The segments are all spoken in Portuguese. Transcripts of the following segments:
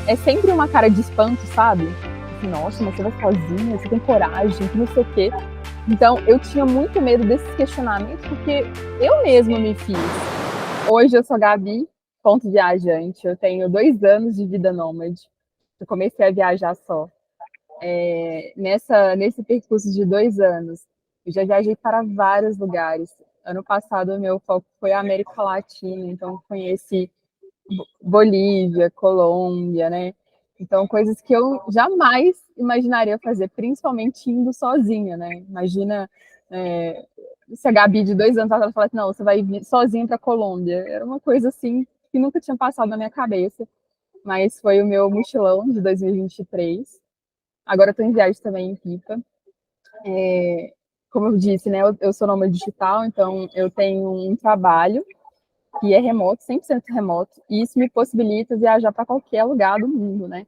é sempre uma cara de espanto, sabe? Assim, nossa, mas você vai sozinha, você tem coragem, que não sei o quê. Então, eu tinha muito medo desses questionamentos, porque eu mesma me fiz. Hoje eu sou Gabi, ponto viajante. Eu tenho 2 anos de vida nômade. Eu comecei a viajar só. Nesse percurso de 2 anos, eu já viajei para vários lugares. Ano passado, o meu foco foi a América Latina, então conheci Bolívia, Colômbia, né? Então, coisas que eu jamais imaginaria fazer, principalmente indo sozinha, né? Imagina se a Gabi de 2 anos ela falasse, não, você vai vir sozinha para a Colômbia. Era uma coisa assim que nunca tinha passado na minha cabeça, mas foi o meu mochilão de 2023. Agora eu estou em viagem também em Pipa. Como eu disse, né, eu sou nômade digital, então eu tenho um trabalho que é remoto, 100% remoto, e isso me possibilita viajar para qualquer lugar do mundo, né?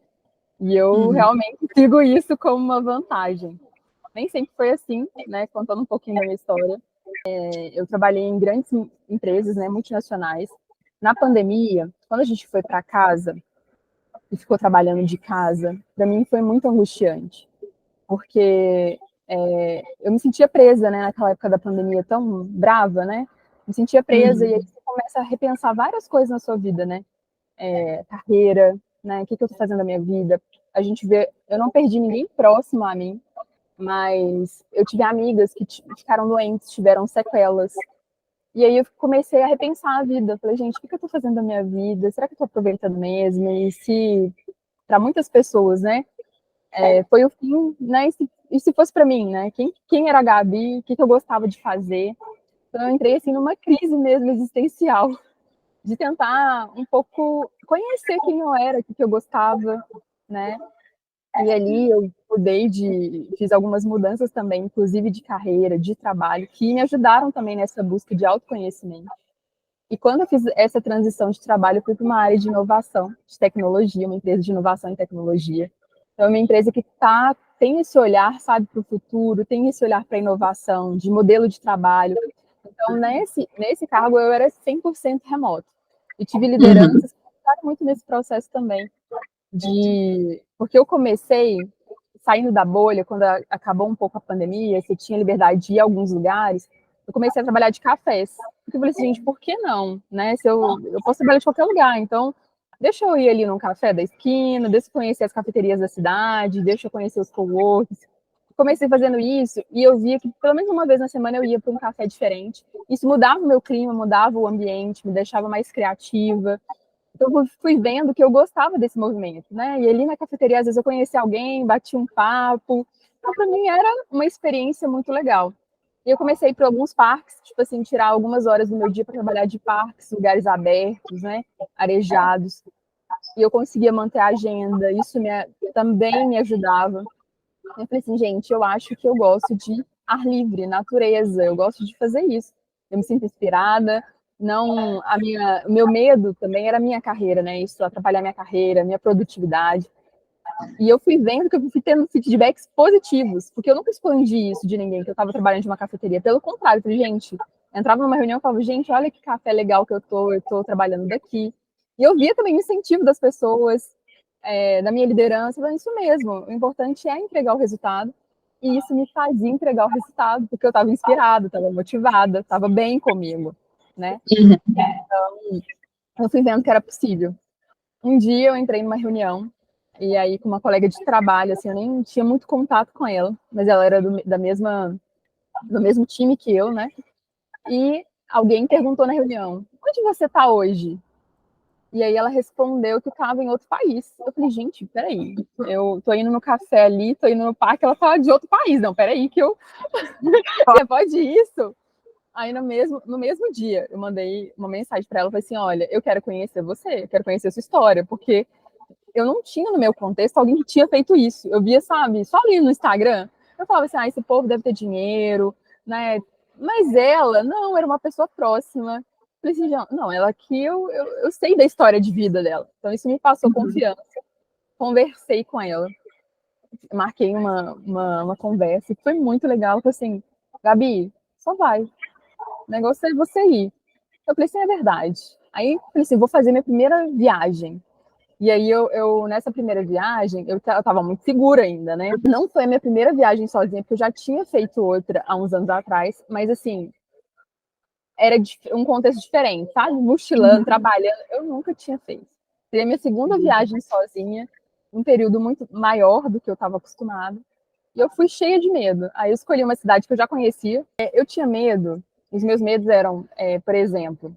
E eu realmente sigo isso como uma vantagem. Nem sempre foi assim, né? Contando um pouquinho da minha história. Eu trabalhei em grandes empresas, né, multinacionais. Na pandemia, quando a gente foi para casa e ficou trabalhando de casa, para mim foi muito angustiante, porque eu me sentia presa, né, naquela época da pandemia tão brava, né? Me sentia presa e aí você começa a repensar várias coisas na sua vida, né? Carreira, né? O que eu estou fazendo na minha vida? A gente vê, eu não perdi ninguém próximo a mim, mas eu tive amigas que ficaram doentes, tiveram sequelas. E aí eu comecei a repensar a vida. Falei, gente, o que eu estou fazendo da minha vida? Será que eu estou aproveitando mesmo? E se, para muitas pessoas, né, foi o fim, né? E se fosse para mim, né? Quem era a Gabi? O que eu gostava de fazer? Então eu entrei assim numa crise mesmo existencial, de tentar um pouco conhecer quem eu era, o que eu gostava, né? E ali eu fiz algumas mudanças também, inclusive de carreira, de trabalho, que me ajudaram também nessa busca de autoconhecimento. E quando eu fiz essa transição de trabalho, eu fui para uma área de inovação, de tecnologia, uma empresa de inovação em tecnologia. Então, é uma empresa que tem esse olhar, sabe, para o futuro, tem esse olhar para a inovação, de modelo de trabalho. Então, nesse cargo, eu era 100% remoto. E tive lideranças que ajudaram muito nesse processo também. Porque eu comecei saindo da bolha, quando acabou um pouco a pandemia, você tinha liberdade de ir a alguns lugares, eu comecei a trabalhar de cafés. Porque eu falei assim, gente, por que não? Né? Se eu posso trabalhar de qualquer lugar, então deixa eu ir ali num café da esquina, deixa eu conhecer as cafeterias da cidade, deixa eu conhecer os coworks. Comecei fazendo isso e eu via que pelo menos uma vez na semana eu ia para um café diferente. Isso mudava o meu clima, mudava o ambiente, me deixava mais criativa. Então, eu fui vendo que eu gostava desse movimento, né? E ali na cafeteria, às vezes, eu conhecia alguém, batia um papo. Então, para mim, era uma experiência muito legal. E eu comecei a ir para alguns parques, tipo assim, tirar algumas horas do meu dia para trabalhar de parques, lugares abertos, né? Arejados. E eu conseguia manter a agenda, isso também me ajudava. Eu falei assim, gente, eu acho que eu gosto de ar livre, natureza, eu gosto de fazer isso. Eu me sinto inspirada, não o meu medo também era a minha carreira, né? Isso atrapalhar minha carreira, minha produtividade. E eu fui vendo que eu fui tendo feedbacks positivos, porque eu nunca escondi isso de ninguém, que eu estava trabalhando de uma cafeteria. Pelo contrário, eu falei, gente, eu entrava numa reunião e falava, gente, olha que café legal que eu tô trabalhando daqui. E eu via também o incentivo das pessoas, da minha liderança, falando isso mesmo, o importante é entregar o resultado. E isso me fazia entregar o resultado, porque eu estava inspirada, estava motivada, estava bem comigo, né? Então, eu fui vendo que era possível. Um dia eu entrei numa reunião, e aí com uma colega de trabalho, assim, eu nem tinha muito contato com ela, mas ela era do mesmo time que eu, né? E alguém perguntou na reunião, onde você está hoje? E aí ela respondeu que estava em outro país. Eu falei, gente, peraí, eu tô indo no café ali, tô indo no parque, ela fala de outro país. Não, peraí, que eu... Você pode isso? Aí no mesmo dia, eu mandei uma mensagem para ela, falei assim, olha, eu quero conhecer você, eu quero conhecer a sua história, porque eu não tinha no meu contexto alguém que tinha feito isso. Eu via, sabe, só ali no Instagram, eu falava assim, esse povo deve ter dinheiro, né? Mas ela, não, era uma pessoa próxima. Eu falei assim, não, ela aqui, eu sei da história de vida dela. Então isso me passou confiança. Conversei com ela, marquei uma conversa, que foi muito legal. Eu falei assim, Gabi, só vai. O negócio é você ir. Eu falei assim, é verdade. Aí eu falei assim, vou fazer minha primeira viagem. E aí, nessa primeira viagem, eu tava muito segura ainda, né? Não foi a minha primeira viagem sozinha, porque eu já tinha feito outra há uns anos atrás, mas assim, era um contexto diferente, sabe? Mochilando, trabalhando, eu nunca tinha feito. Seria a minha segunda viagem sozinha, um período muito maior do que eu estava acostumada. E eu fui cheia de medo. Aí eu escolhi uma cidade que eu já conhecia. Eu tinha medo, os meus medos eram, por exemplo,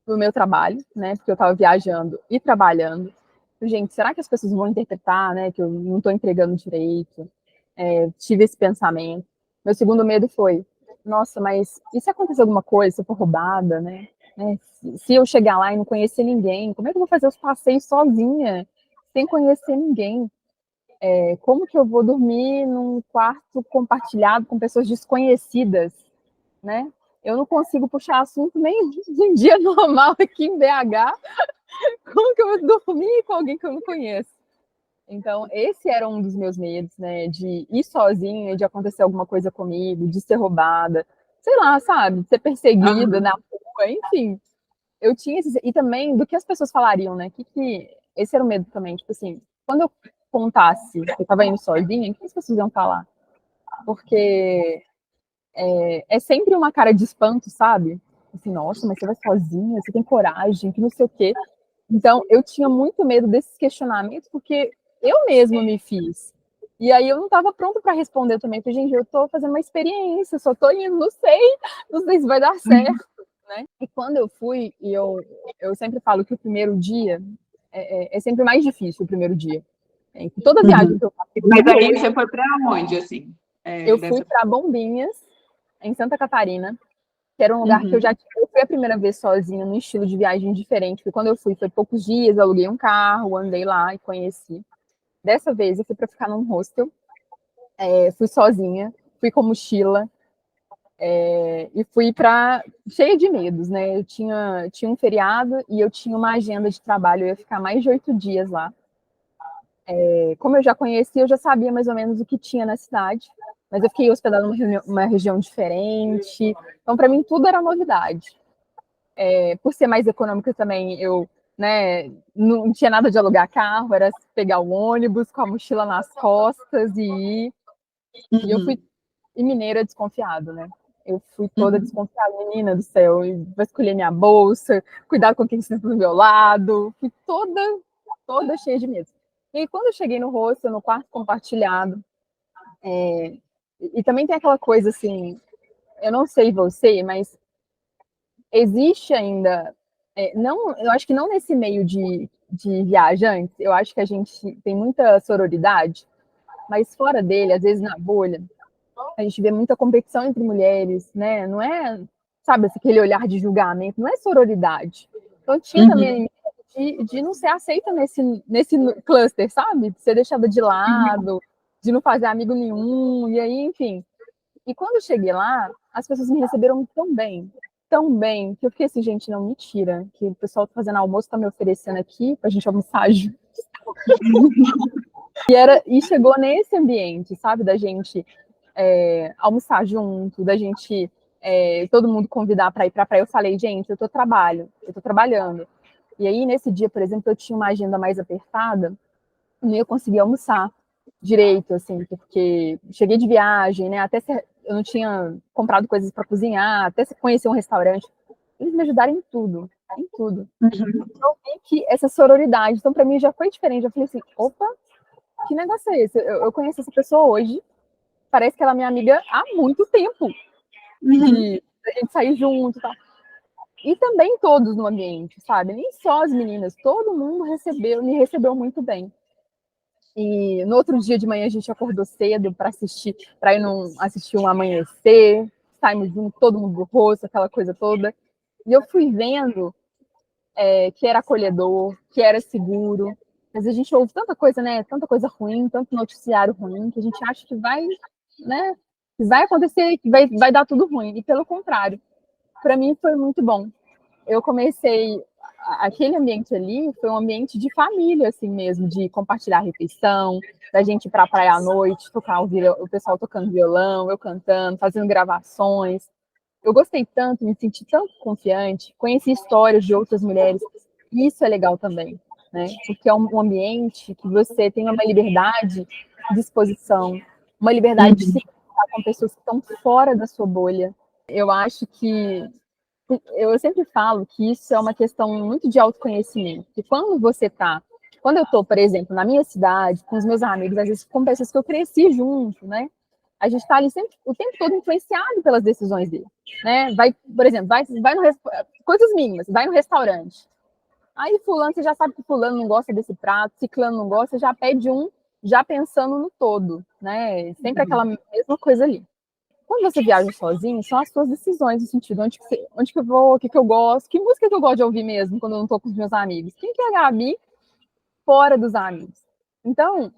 do meu trabalho, né? Porque eu estava viajando e trabalhando. Gente, será que as pessoas vão interpretar, né? Que eu não estou entregando direito? Tive esse pensamento. Meu segundo medo foi, nossa, mas e se acontecer alguma coisa, se eu for roubada, né? Se eu chegar lá e não conhecer ninguém, como é que eu vou fazer os passeios sozinha, sem conhecer ninguém? Como que eu vou dormir num quarto compartilhado com pessoas desconhecidas, né? Eu não consigo puxar assunto nem de um dia normal aqui em BH. Como que eu vou dormir com alguém que eu não conheço? Então, esse era um dos meus medos, né? De ir sozinha, de acontecer alguma coisa comigo, de ser roubada, sei lá, sabe? De ser perseguida na rua, enfim. Eu tinha esse... E também do que as pessoas falariam, né? Esse era o medo também, tipo assim, quando eu contasse que eu tava indo sozinha, o que as pessoas iam falar? Porque é sempre uma cara de espanto, sabe? Assim, nossa, mas você vai sozinha, você tem coragem, que não sei o quê. Então, eu tinha muito medo desses questionamentos, porque eu mesma me fiz. E aí eu não estava pronta para responder também. Falei, gente, eu estou fazendo uma experiência, só estou indo, não sei se vai dar certo, né? E quando eu fui, eu sempre falo que o primeiro dia é sempre mais difícil, o primeiro dia. Toda viagem que eu faço, Mas aí você foi para onde, assim? eu fui para Bombinhas, em Santa Catarina, que era um lugar que eu já tinha. Eu fui a primeira vez sozinha, num estilo de viagem diferente, porque quando eu fui foi poucos dias, eu aluguei um carro, andei lá e conheci. Dessa vez eu fui para ficar num hostel, fui sozinha, fui com mochila, e fui para cheia de medos, né? Eu tinha um feriado e eu tinha uma agenda de trabalho, eu ia ficar mais de 8 dias lá. Como eu já conhecia, eu já sabia mais ou menos o que tinha na cidade, mas eu fiquei hospedada numa região diferente, então para mim tudo era novidade. Por ser mais econômica também, eu, né, não tinha nada de alugar carro, era pegar o ônibus com a mochila nas costas e ir. E eu fui, e mineiro é desconfiado, né? Eu fui toda desconfiada, menina do céu, e vou escolher minha bolsa, cuidado com quem senta do meu lado, fui toda cheia de medo. E aí, quando eu cheguei no hostel, no quarto compartilhado, e também tem aquela coisa assim, eu não sei você, mas existe ainda, não, eu acho que não nesse meio de viajantes, eu acho que a gente tem muita sororidade, mas fora dele, às vezes na bolha, a gente vê muita competição entre mulheres, né? Não é, sabe, aquele olhar de julgamento, não é sororidade. Então tinha também de não ser aceita nesse cluster, sabe? De ser deixada de lado, de não fazer amigo nenhum, e aí, enfim. E quando eu cheguei lá, as pessoas me receberam tão bem, que eu fiquei assim, gente, não, mentira, que o pessoal tá fazendo almoço, tá me oferecendo aqui pra gente almoçar junto. E chegou nesse ambiente, sabe, da gente almoçar junto, da gente todo mundo convidar para ir para a praia. Eu falei, gente, eu tô trabalhando. E aí, nesse dia, por exemplo, eu tinha uma agenda mais apertada, e não ia conseguir almoçar direito, assim, porque cheguei de viagem, né? Eu não tinha comprado coisas para cozinhar, até conhecer um restaurante. Eles me ajudaram em tudo, em tudo. Então, eu vi que essa sororidade, então, para mim já foi diferente. Eu falei assim, opa, que negócio é esse? Eu conheço essa pessoa hoje, parece que ela é minha amiga há muito tempo. De a gente sair junto e tal. E também todos no ambiente, sabe? Nem só as meninas, todo mundo me recebeu muito bem. E no outro dia de manhã a gente acordou cedo para ir assistir um amanhecer, saímos junto, todo mundo do rosto, aquela coisa toda. E eu fui vendo que era acolhedor, que era seguro. Mas a gente ouve tanta coisa, né? Tanta coisa ruim, tanto noticiário ruim, que a gente acha que vai, né? Que vai acontecer, que vai dar tudo ruim. E pelo contrário, para mim foi muito bom. Eu comecei aquele ambiente ali foi um ambiente de família assim mesmo, de compartilhar a refeição, da gente ir para a praia à noite, tocar o pessoal tocando violão, eu cantando, fazendo gravações. Eu gostei tanto, me senti tanto confiante, conheci histórias de outras mulheres. E isso é legal também. né? Porque é um ambiente que você tem uma liberdade de exposição, uma liberdade de se conectar com pessoas que estão fora da sua bolha. Eu acho que eu sempre falo que isso é uma questão muito de autoconhecimento. Que quando eu estou, por exemplo, na minha cidade, com os meus amigos, às vezes com pessoas que eu cresci junto, né? A gente está ali sempre, o tempo todo influenciado pelas decisões dele, né? Vai, por exemplo, vai no coisas mínimas, vai no restaurante. Aí fulano, você já sabe que fulano não gosta desse prato, ciclano não gosta, já pede um, já pensando no todo, né? Sempre aquela mesma coisa ali. Quando você viaja sozinho, são as suas decisões, no sentido onde que eu vou, o que eu gosto, que música que eu gosto de ouvir mesmo quando eu não estou com os meus amigos. Quem que é a Gabi fora dos amigos? Então,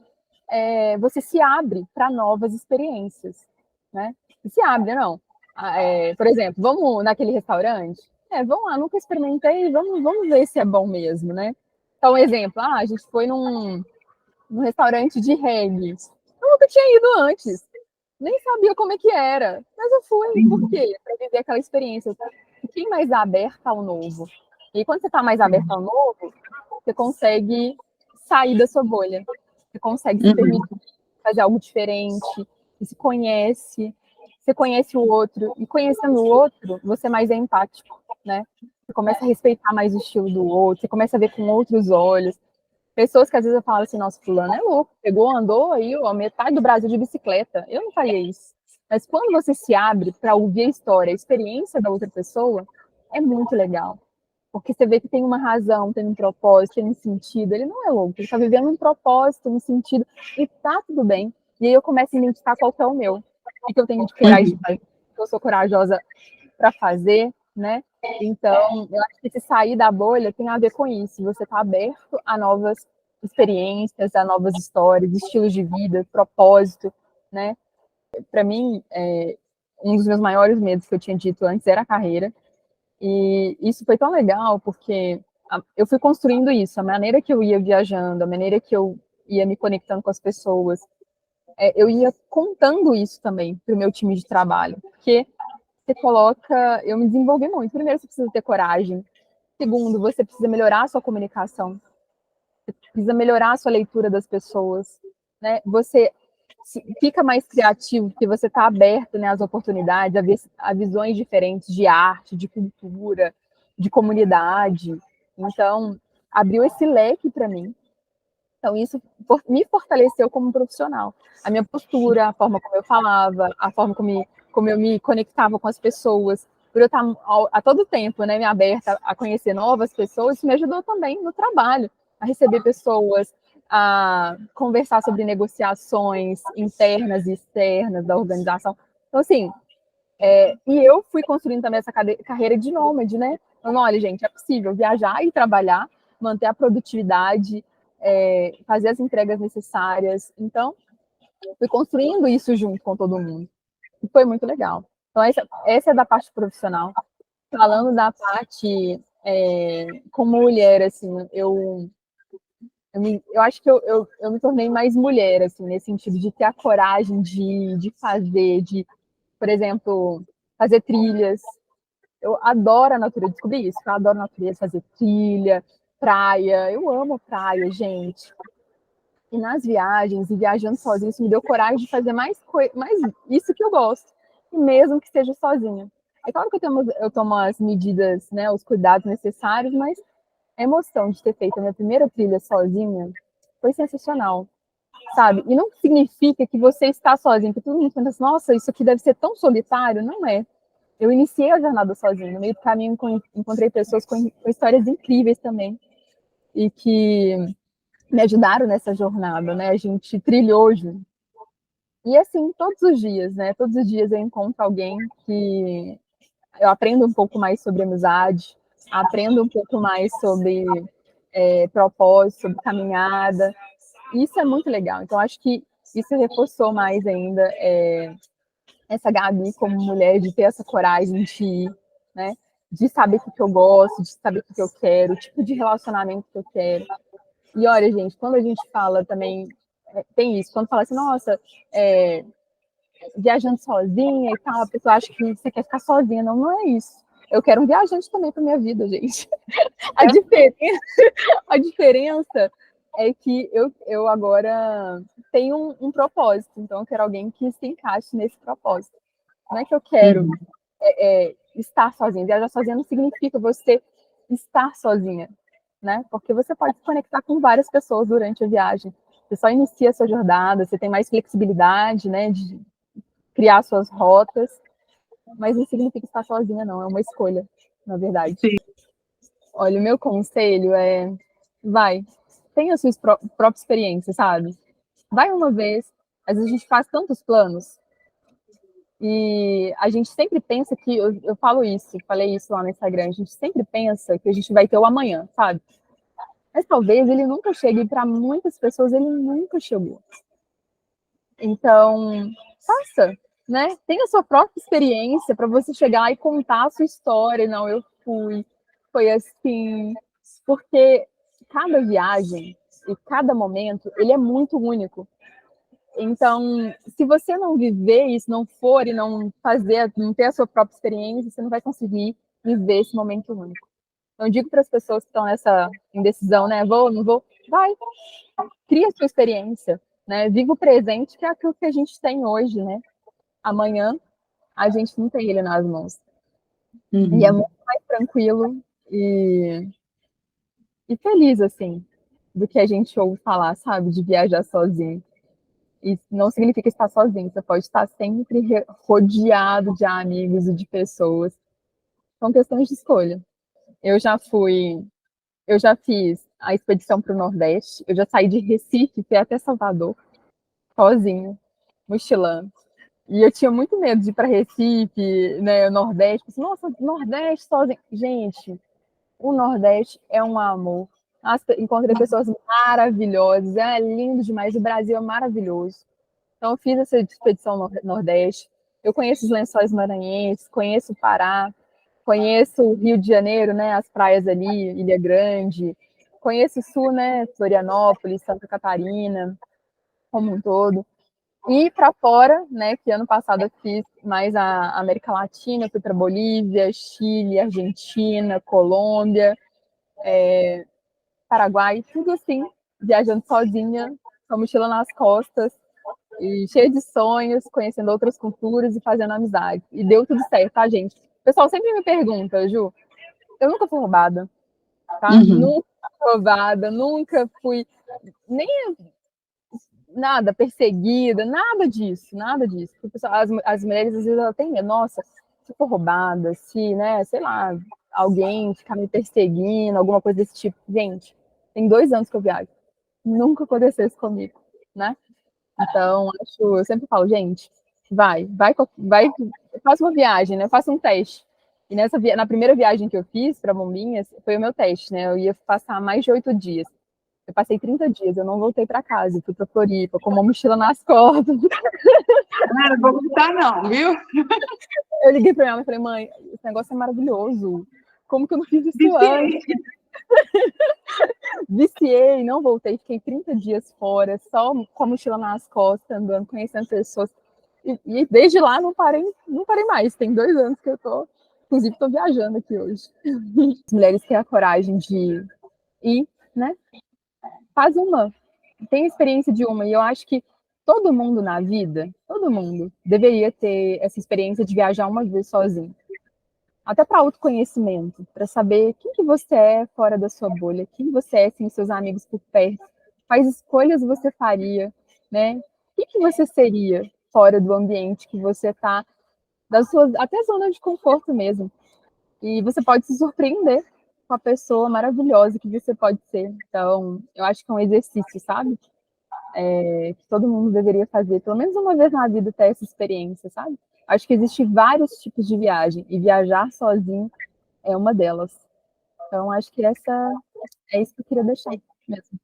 você se abre para novas experiências, né? E se abre, não. Por exemplo, vamos naquele restaurante? Vamos lá, nunca experimentei, vamos ver se é bom mesmo, né? Então, um exemplo, a gente foi num restaurante de reggae. Eu nunca tinha ido antes, nem sabia como é que era, mas eu fui, por quê? Para viver aquela experiência. Fiquei mais aberta ao novo. E quando você está mais aberta ao novo, você consegue sair da sua bolha. Você consegue se permitir fazer algo diferente, você conhece o outro, e conhecendo o outro, você mais é empático, né? Você começa a respeitar mais o estilo do outro, você começa a ver com outros olhos. Pessoas que às vezes eu falo assim, nossa, fulano é louco, pegou, andou aí, ó, metade do Brasil de bicicleta. Eu não faria isso. Mas quando você se abre para ouvir a história, a experiência da outra pessoa, é muito legal. Porque você vê que tem uma razão, tem um propósito, tem um sentido. Ele não é louco, ele está vivendo um propósito, um sentido, e tá tudo bem. E aí eu começo a identificar qual que é o meu. O que eu tenho de coragem de fazer, que eu sou corajosa para fazer, né? Então, eu acho que esse sair da bolha tem a ver com isso. Você está aberto a novas experiências, a novas histórias, estilos de vida, propósito, né? Para mim, um dos meus maiores medos que eu tinha dito antes era a carreira. E isso foi tão legal porque eu fui construindo isso, a maneira que eu ia viajando, a maneira que eu ia me conectando com as pessoas. Eu ia contando isso também para o meu time de trabalho, porque eu me desenvolvi muito. Primeiro, você precisa ter coragem. Segundo, você precisa melhorar a sua comunicação. Você precisa melhorar a sua leitura das pessoas, né? Você fica mais criativo porque você está aberto, né, às oportunidades, a visões diferentes de arte, de cultura, de comunidade. Então, abriu esse leque para mim. Então, isso me fortaleceu como profissional. A minha postura, a forma como eu falava, a forma como eu me conectava com as pessoas, por eu estar a todo tempo, né, me aberta a conhecer novas pessoas, isso me ajudou também no trabalho, a receber pessoas, a conversar sobre negociações internas e externas da organização. Então, assim, e eu fui construindo também essa carreira de nômade, né? Então, olha, gente, é possível viajar e trabalhar, manter a produtividade, fazer as entregas necessárias. Então, fui construindo isso junto com todo mundo. E foi muito legal. Então, essa é da parte profissional. Falando da parte como mulher, assim, eu acho que eu me tornei mais mulher, assim, nesse sentido de ter a coragem de fazer, por exemplo, fazer trilhas. Eu adoro a natureza, descobri isso, eu adoro a natureza, fazer trilha, praia. Eu amo praia, gente. E nas viagens, e viajando sozinha, isso me deu coragem de fazer mais isso que eu gosto, e mesmo que seja sozinha. É claro que eu tomo as medidas, né, os cuidados necessários, mas a emoção de ter feito a minha primeira trilha sozinha foi sensacional, sabe? E não significa que você está sozinho, porque todo mundo pensa assim, nossa, isso aqui deve ser tão solitário. Não é. Eu iniciei a jornada sozinha. No meio do caminho, encontrei pessoas com histórias incríveis também, e que me ajudaram nessa jornada, né? A gente trilhou junto. E assim, todos os dias, né? Todos os dias eu encontro alguém que eu aprendo um pouco mais sobre amizade, aprendo um pouco mais sobre propósito, sobre caminhada. Isso é muito legal. Então, acho que isso reforçou mais ainda essa Gabi como mulher, de ter essa coragem de ir, né? De saber o que eu gosto, de saber o que eu quero, o tipo de relacionamento que eu quero. E olha, gente, quando a gente fala também, tem isso, quando fala assim, nossa, viajando sozinha e tal, a pessoa acha que você quer ficar sozinha. Não, não é isso. eu quero um viajante também para minha vida, gente. A diferença, a diferença é que eu agora tenho um propósito, então eu quero alguém que se encaixe nesse propósito. Não é que eu quero estar sozinha. Viajar sozinha não significa você estar sozinha, né? Porque você pode se conectar com várias pessoas durante a viagem. Você só inicia a sua jornada, você tem mais flexibilidade, né, de criar suas rotas, mas não significa estar sozinha, não. É uma escolha, na verdade. Sim. Olha, o meu conselho tenha a sua própria experiência, sabe? Vai uma vez, às vezes a gente faz tantos planos, e a gente sempre pensa que, eu falo isso, falei isso lá no Instagram, a gente sempre pensa que a gente vai ter o amanhã, sabe? Mas talvez ele nunca chegue, para muitas pessoas ele nunca chegou. Então, faça, né? Tenha a sua própria experiência para você chegar e contar a sua história. Não, eu fui, foi assim. Porque cada viagem e cada momento, ele é muito único. Então, se você não viver isso, não for e não fazer, não ter a sua própria experiência, você não vai conseguir viver esse momento único. Então, eu digo para as pessoas que estão nessa indecisão, né? Vou, não vou? Vai, cria a sua experiência, né? Viva o presente, que é aquilo que a gente tem hoje, né? Amanhã a gente não tem ele nas mãos. Uhum. E é muito mais tranquilo e feliz, assim, do que a gente ouve falar, sabe? De viajar sozinho. E não significa estar sozinho, você pode estar sempre rodeado de amigos e de pessoas. São questões de escolha. Eu já fiz a expedição para o Nordeste, eu já saí de Recife, fui até Salvador, sozinho, mochilando. E eu tinha muito medo de ir para Recife, né, Nordeste. Pensei, nossa, Nordeste sozinho. Gente, o Nordeste é um amor. Encontrei pessoas maravilhosas, é lindo demais, o Brasil é maravilhoso. Então, eu fiz essa expedição no Nordeste. Eu conheço os Lençóis Maranhenses, conheço o Pará, conheço o Rio de Janeiro, né, as praias ali, Ilha Grande. Conheço o Sul, né, Florianópolis, Santa Catarina, como um todo. E para fora, né, que ano passado eu fiz mais a América Latina, fui para Bolívia, Chile, Argentina, Colômbia, Paraguai, tudo assim, viajando sozinha, com a mochila nas costas, e cheia de sonhos, conhecendo outras culturas e fazendo amizade. E deu tudo certo, tá, gente? O pessoal sempre me pergunta, Ju, eu nunca fui roubada, tá? Nunca fui roubada, nunca fui nem nada perseguida, nada disso, nada disso. As mulheres às vezes elas têm medo, nossa, se for roubada, se, né, sei lá, alguém ficar me perseguindo, alguma coisa desse tipo. Gente, tem 2 anos que eu viajo. Nunca aconteceu isso comigo, né? Então, eu sempre falo, gente, vai, faz uma viagem, né? Faça um teste. E na primeira viagem que eu fiz para Bombinhas, foi o meu teste, né? Eu ia passar mais de 8 dias. Eu passei 30 dias, eu não voltei para casa, eu fui para Floripa, com uma mochila nas costas. Não vou contar não, viu? Eu liguei para ela e falei, mãe, esse negócio é maravilhoso. Como que eu não fiz isso antes? Viciei, não voltei, fiquei 30 dias fora, só com a mochila nas costas, andando, conhecendo pessoas. E desde lá não parei mais. Tem 2 anos que eu tô, inclusive estou viajando aqui hoje. As mulheres têm a coragem de ir, né? Faz uma, tem a experiência de uma, e eu acho que todo mundo na vida, todo mundo, deveria ter essa experiência de viajar uma vez sozinho. Até para autoconhecimento, para saber quem que você é fora da sua bolha, quem você é sem seus amigos por perto, quais escolhas você faria, né? O que você seria fora do ambiente que você está, das suas, até zona de conforto mesmo. E você pode se surpreender com a pessoa maravilhosa que você pode ser. Então, eu acho que é um exercício, sabe? Que todo mundo deveria fazer, pelo menos uma vez na vida, ter essa experiência, sabe? Acho que existem vários tipos de viagem, e viajar sozinho é uma delas. Então, acho que é isso que eu queria deixar mesmo.